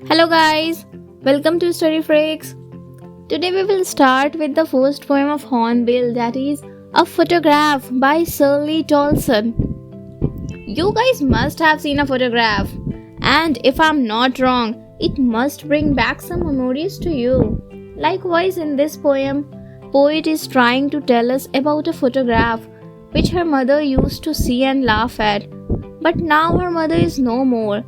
Hello guys, welcome to Story Freaks. Today we will start with the first poem of Hornbill, that is A Photograph by Shirley Tolson. You guys must have seen a photograph, and if I'm not wrong, it must bring back some memories to you. Likewise, in this poem, poet is trying to tell us about a photograph which her mother used to see and laugh at, but now her mother is no more.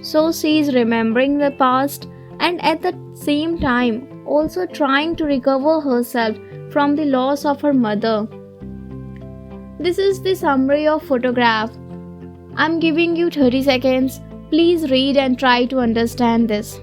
So she is remembering the past and at the same time also trying to recover herself from the loss of her mother. This is the summary of photograph. I'm giving you 30 seconds. Please read and try to understand this.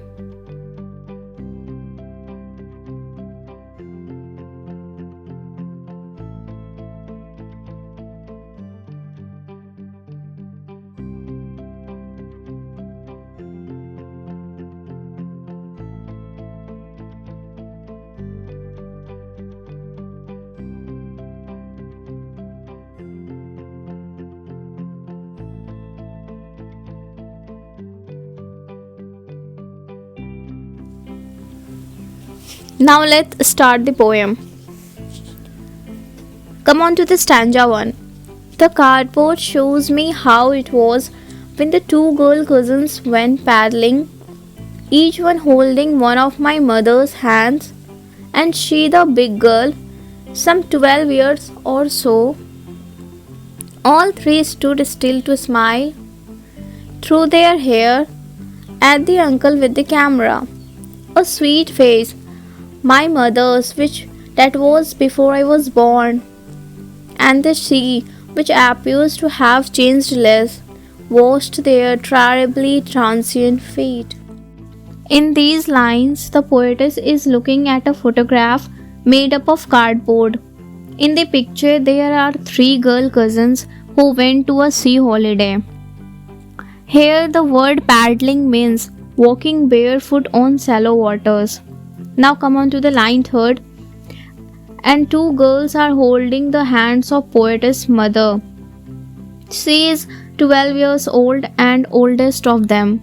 Now let's start the poem. Come on to the stanza 1. The cardboard shows me how it was when the two girl cousins went paddling, each one holding one of my mother's hands, and she, the big girl, some 12 years or so. All three stood still to smile through their hair at the uncle with the camera. A sweet face, my mother's, which that was before I was born, and the sea, which appears to have changed less, washed their terribly transient feet. In these lines, the poetess is looking at a photograph made up of cardboard. In the picture, there are three girl cousins who went to a sea holiday. Here, the word paddling means walking barefoot on shallow waters. Now, come on to the line third. And two girls are holding the hands of poetess mother. She is 12 years old and oldest of them.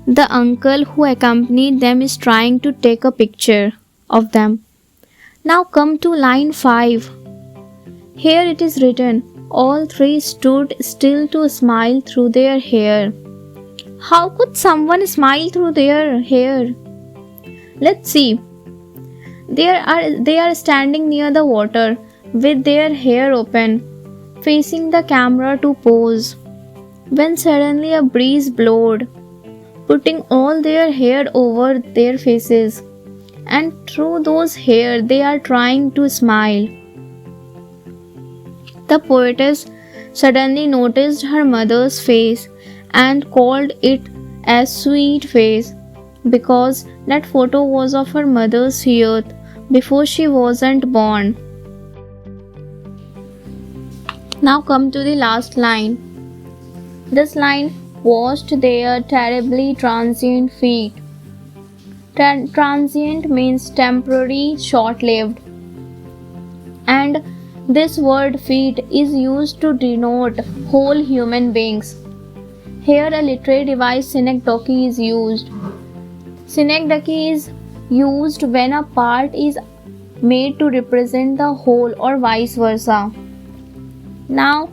The uncle who accompanied them is trying to take a picture of them. Now come to line 5. Here it is written, all three stood still to smile through their hair. How could someone smile through their hair? Let's see. They are standing near the water with their hair open, facing the camera to pose. When suddenly a breeze blowed, putting all their hair over their faces, and through those hair they are trying to smile. The poetess suddenly noticed her mother's face and called it a sweet face because that photo was of her mother's youth before she wasn't born. Now come to the last line. This line washed their terribly transient feet. Transient means temporary, short-lived. And this word feet is used to denote whole human beings. Here a literary device synecdoche is used. Synecdoche is used when a part is made to represent the whole or vice versa. Now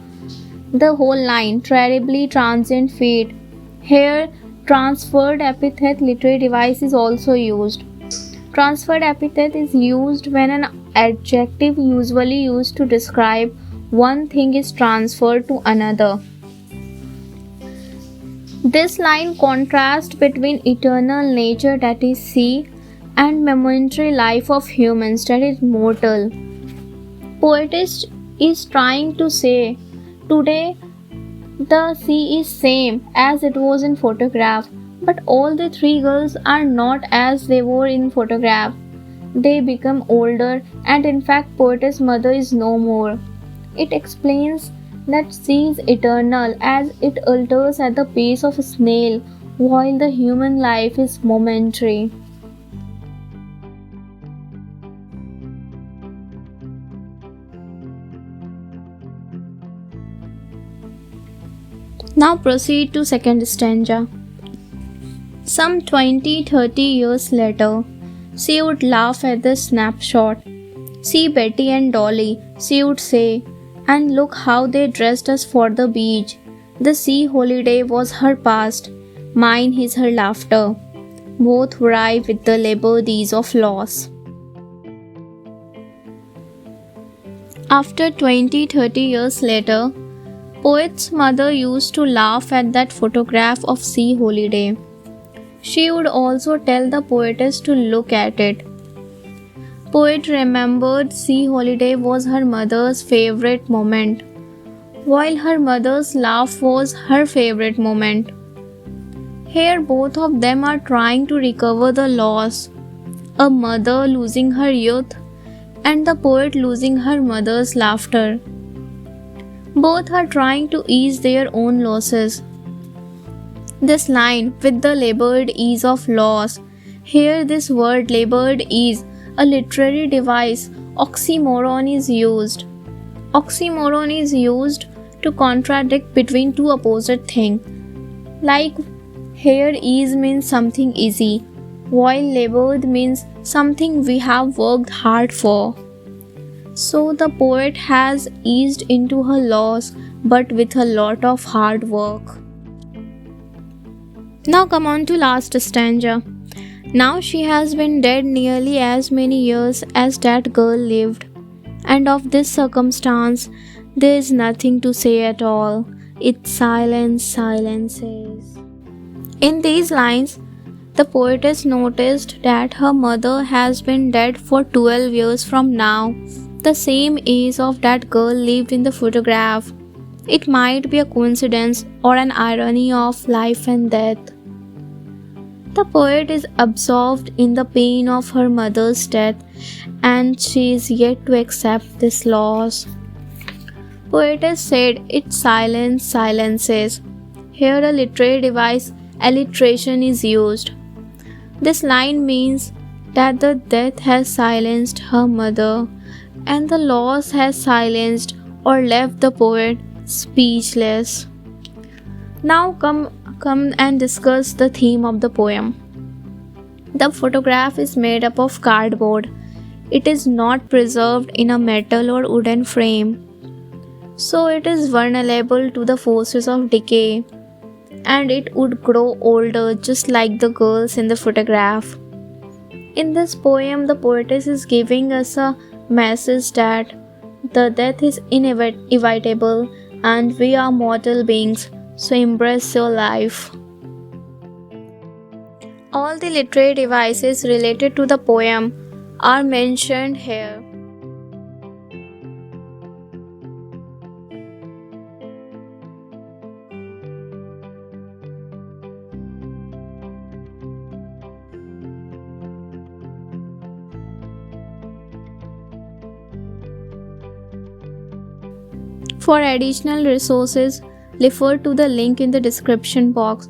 the whole line, terribly transient feet. Here transferred epithet literary device is also used. Transferred epithet is used when an adjective usually used to describe one thing is transferred to another. This line contrasts between eternal nature, that is sea, and momentary life of humans, that is mortal. Poetess is trying to say, today the sea is same as it was in photograph, but all the three girls are not as they were in photograph. They become older, and in fact poetess mother is no more. It explains that sea is eternal as it alters at the pace of a snail, while the human life is momentary. Now proceed to second stanza. Some 20-30 years later, she would laugh at the snapshot. See Betty and Dolly, she would say, and look how they dressed us for the beach. The sea holiday was her past, mine is her laughter. Both arrive with the laborities of loss. After 20-30 years later, Poet's mother used to laugh at that photograph of sea holiday. She would also tell the poetess to look at it. Poet remembered sea holiday was her mother's favorite moment, while her mother's laugh was her favorite moment. Here both of them are trying to recover the loss, a mother losing her youth and the poet losing her mother's laughter. Both are trying to ease their own losses. This line, with the labored ease of loss, here this word labored ease, a literary device, oxymoron is used. Oxymoron is used to contradict between two opposite things. Like here ease means something easy, while labored means something we have worked hard for. So the poet has eased into her loss but with a lot of hard work. Now come on to last stanza. Now she has been dead nearly as many years as that girl lived, and of this circumstance there is nothing to say at all. It's silence, silences. In these lines, the poetess noticed that her mother has been dead for 12 years from now, the same age of that girl lived in the photograph. It might be a coincidence or an irony of life and death. The poet is absorbed in the pain of her mother's death and she is yet to accept this loss. Poetess said, "It's silence, silences." Here a literary device, alliteration, is used. This line means that the death has silenced her mother and the loss has silenced or left the poet speechless. Now come and discuss the theme of the poem. The photograph is made up of cardboard. It is not preserved in a metal or wooden frame, so it is vulnerable to the forces of decay, and it would grow older just like the girls in the photograph. In this poem, the poetess is giving us a message that the death is inevitable and we are mortal beings, so embrace your life. All the literary devices related to the poem are mentioned here. For additional resources, refer to the link in the description box.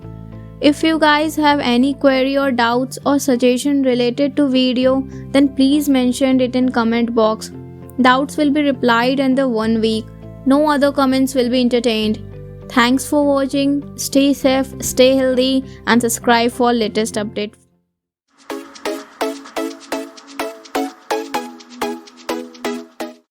If you guys have any query or doubts or suggestion related to video, then please mention it in comment box. Doubts will be replied under 1 week. No other comments will be entertained. Thanks for watching. Stay safe, stay healthy, and subscribe for latest updates.